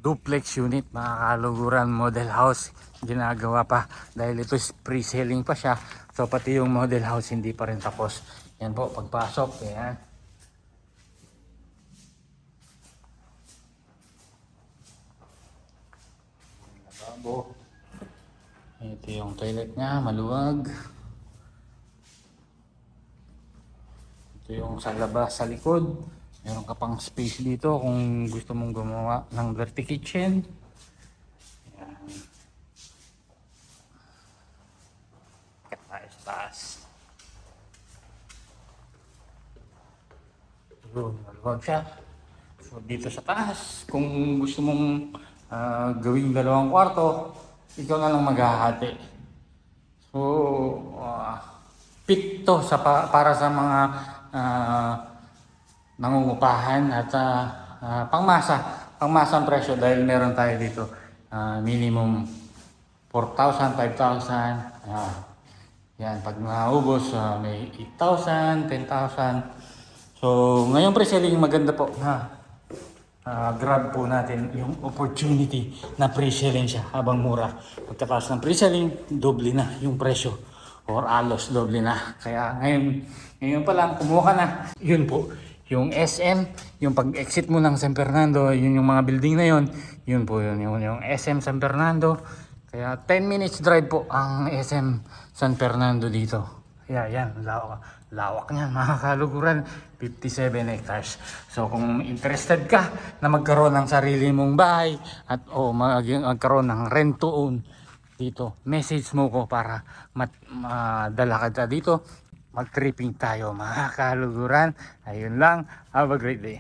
duplex unit, mga kaluguran, model house ginagawa pa dahil ito pre-selling pa siya. So pati yung model house hindi pa rin tapos. Yan po, pagpasok, yan. Lababo. Ito yung toilet niya, maluwag. Ito yung sa labas, sa likod. Meron ka pang space dito kung gusto mong gumawa ng dirty kitchen. Yan. Taas. Yun, maluwag siya. So dito sa taas, kung gusto mong gawing 2 kwarto, ikaw na lang maghahati. So fit to para sa mga nangungupahan at pangmasa ang presyo dahil meron tayo dito minimum 4,000, 5,000. Yan, pag naubos may 8,000, 10,000. So ngayon pre-selling maganda po. Grab po natin yung opportunity na pre-selling siya habang mura. Pagkatapos ng pre-selling, doble na yung presyo or alos doble na. Kaya ngayon pa lang kumuha ka na. Yun po, yung SM, yung pag-exit mo ng San Fernando, yun yung mga building na yun po yung SM San Fernando. Kaya 10 minutes drive po ang SM San Fernando dito. Kaya yan, lawak niyan mga kaluguran, 57 hectares. So kung interested ka na magkaroon ng sarili mong bahay at magkaroon ng rent to own dito, message mo ko para madala ka dito. Mag-tripping tayo mga kaluguran. Ayun lang, have a great day.